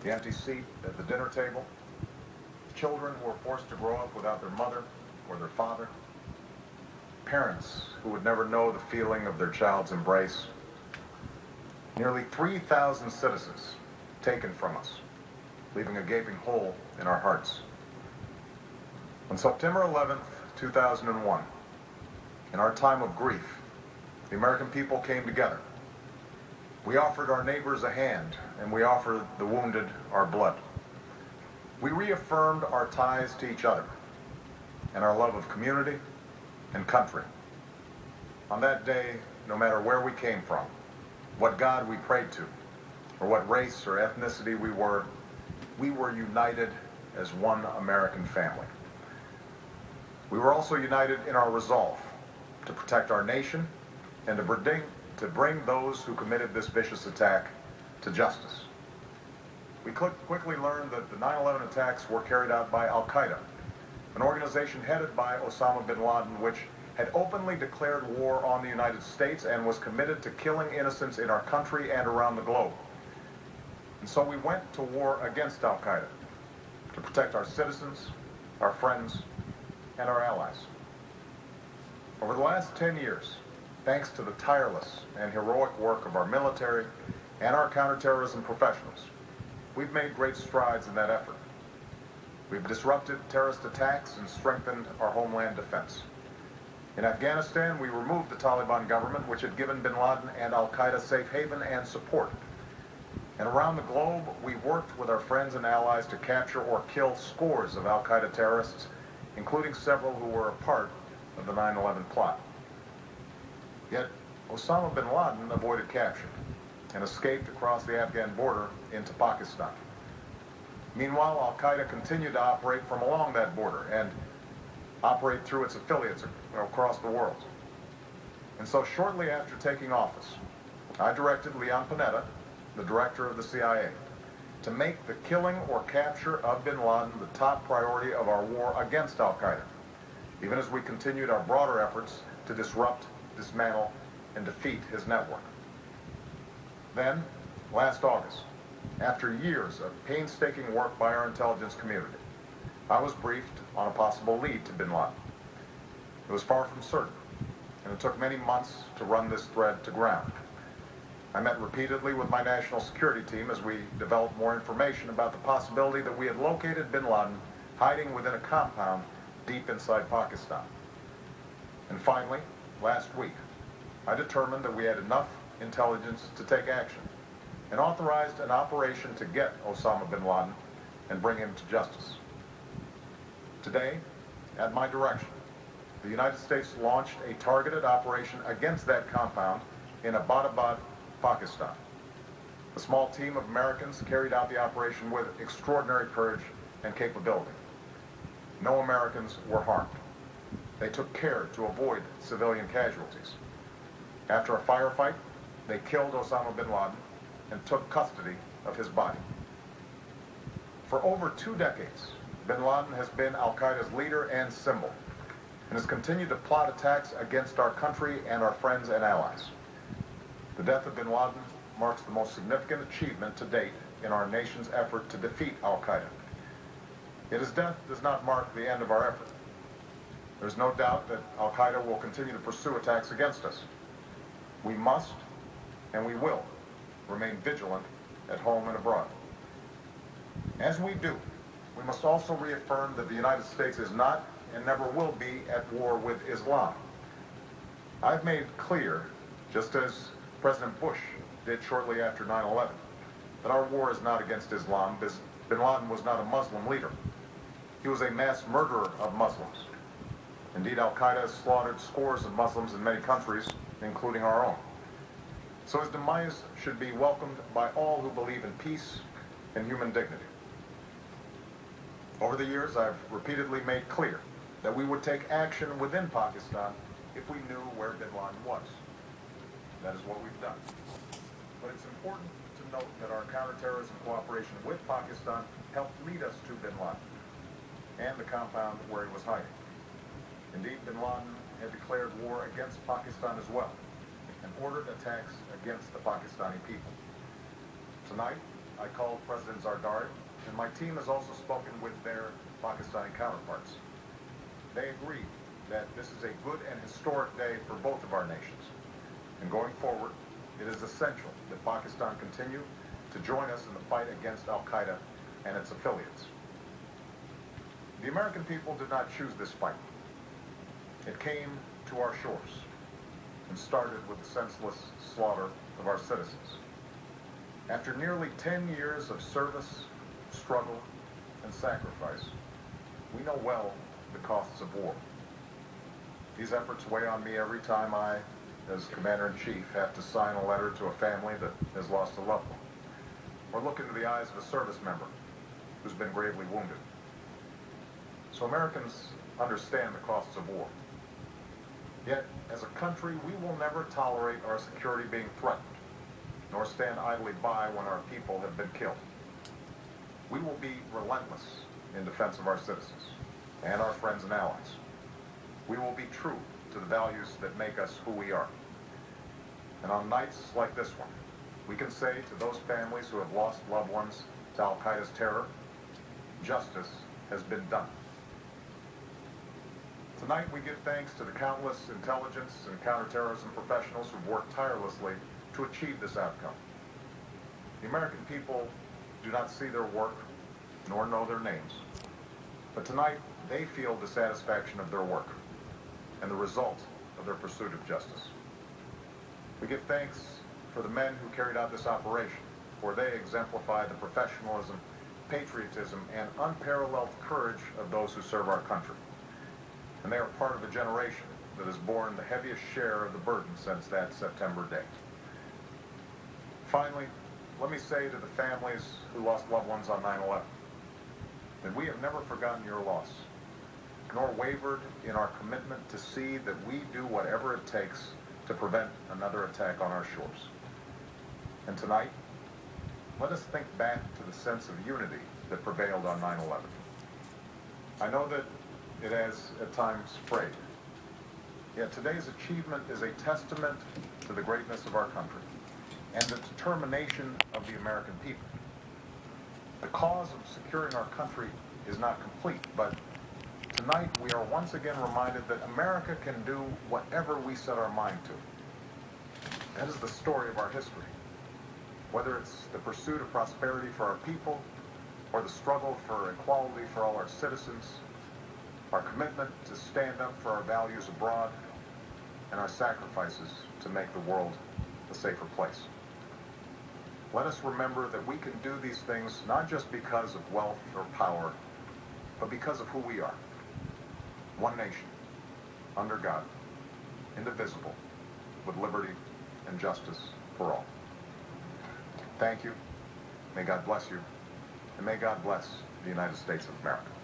the empty seat at the dinner table, children who were forced to grow up without their mother or their father, parents who would never know the feeling of their child's embrace, nearly 3,000 citizens taken from us, leaving a gaping hole in our hearts. On September 11th, 2001, in our time of grief, the American people came together. We offered our neighbors a hand, and we offered the wounded our blood. We reaffirmed our ties to each other and our love of community and country. On that day, no matter where we came from, what God we prayed to, or what race or ethnicity we were united as one American family. We were also united in our resolve to protect our nation and to bring those who committed this vicious attack to justice. We quickly learned that the 9/11 attacks were carried out by Al-Qaeda, an organization headed by Osama Bin Laden, which had openly declared war on the United States and was committed to killing innocents in our country and around the globe. And so we went to war against Al-Qaeda to protect our citizens, our friends, and our allies. Over the last 10 years, thanks to the tireless and heroic work of our military and our counterterrorism professionals, we've made great strides in that effort. We've disrupted terrorist attacks and strengthened our homeland defense. In Afghanistan, we removed the Taliban government, which had given bin Laden and Al-Qaeda safe haven and support. And around the globe, we worked with our friends and allies to capture or kill scores of Al-Qaeda terrorists, including several who were a part of the 9/11 plot. Yet, Osama bin Laden avoided capture and escaped across the Afghan border into Pakistan. Meanwhile, Al-Qaeda continued to operate from along that border and operate through its affiliates across the world. And so shortly after taking office, I directed Leon Panetta, the director of the CIA, to make the killing or capture of bin Laden the top priority of our war against Al-Qaeda, even as we continued our broader efforts to disrupt, dismantle, and defeat his network. Then, last August, after years of painstaking work by our intelligence community, I was briefed on a possible lead to bin Laden. It was far from certain, and it took many months to run this thread to ground. I met repeatedly with my national security team as we developed more information about the possibility that we had located bin Laden hiding within a compound deep inside Pakistan. And finally, last week, I determined that we had enough intelligence to take action and authorized an operation to get Osama bin Laden and bring him to justice. Today, at my direction, the United States launched a targeted operation against that compound in Abbottabad, Pakistan. A small team of Americans carried out the operation with extraordinary courage and capability. No Americans were harmed. They took care to avoid civilian casualties. After a firefight, they killed Osama bin Laden and took custody of his body. For over 2 decades, bin Laden has been Al-Qaeda's leader and symbol, and has continued to plot attacks against our country and our friends and allies. The death of bin Laden marks the most significant achievement to date in our nation's effort to defeat Al-Qaeda. Yet his death does not mark the end of our effort. There's no doubt that Al-Qaeda will continue to pursue attacks against us. We must, and we will, remain vigilant at home and abroad. As we do, we must also reaffirm that the United States is not and never will be at war with Islam. I've made clear, just as President Bush did shortly after 9/11, that our war is not against Islam. Bin Laden was not a Muslim leader. He was a mass murderer of Muslims. Indeed, Al-Qaeda has slaughtered scores of Muslims in many countries, including our own. So his demise should be welcomed by all who believe in peace and human dignity. Over the years, I've repeatedly made clear that we would take action within Pakistan if we knew where bin Laden was. That is what we've done. But it's important to note that our counterterrorism cooperation with Pakistan helped lead us to bin Laden and the compound where he was hiding. Indeed, bin Laden had declared war against Pakistan as well and ordered attacks against the Pakistani people. Tonight, I called President Zardari, and my team has also spoken with their Pakistani counterparts. They agree that this is a good and historic day for both of our nations. And going forward, it is essential that Pakistan continue to join us in the fight against al-Qaeda and its affiliates. The American people did not choose this fight. It came to our shores and started with the senseless slaughter of our citizens. After nearly 10 years of service, struggle, and sacrifice, we know well the costs of war. These efforts weigh on me every time I, as Commander-in-Chief, have to sign a letter to a family that has lost a loved one, or look into the eyes of a service member who's been gravely wounded. So Americans understand the costs of war. Yet, as a country, we will never tolerate our security being threatened, nor stand idly by when our people have been killed. We will be relentless in defense of our citizens and our friends and allies. We will be true to the values that make us who we are. And on nights like this one, we can say to those families who have lost loved ones to al-Qaeda's terror, justice has been done. Tonight we give thanks to the countless intelligence and counterterrorism professionals who've worked tirelessly to achieve this outcome. The American people do not see their work nor know their names, but tonight they feel the satisfaction of their work and the result of their pursuit of justice. We give thanks for the men who carried out this operation, for they exemplify the professionalism, patriotism, and unparalleled courage of those who serve our country. And they are part of a generation that has borne the heaviest share of the burden since that September day. Finally, let me say to the families who lost loved ones on 9/11 that we have never forgotten your loss, nor wavered in our commitment to see that we do whatever it takes to prevent another attack on our shores. And tonight, let us think back to the sense of unity that prevailed on 9/11. I know that it has at times frayed. Yet today's achievement is a testament to the greatness of our country and the determination of the American people. The cause of securing our country is not complete, but tonight we are once again reminded that America can do whatever we set our mind to. That is the story of our history. Whether it's the pursuit of prosperity for our people or the struggle for equality for all our citizens, our commitment to stand up for our values abroad, and our sacrifices to make the world a safer place. Let us remember that we can do these things not just because of wealth or power, but because of who we are. One nation, under God, indivisible, with liberty and justice for all. Thank you. May God bless you, and may God bless the United States of America.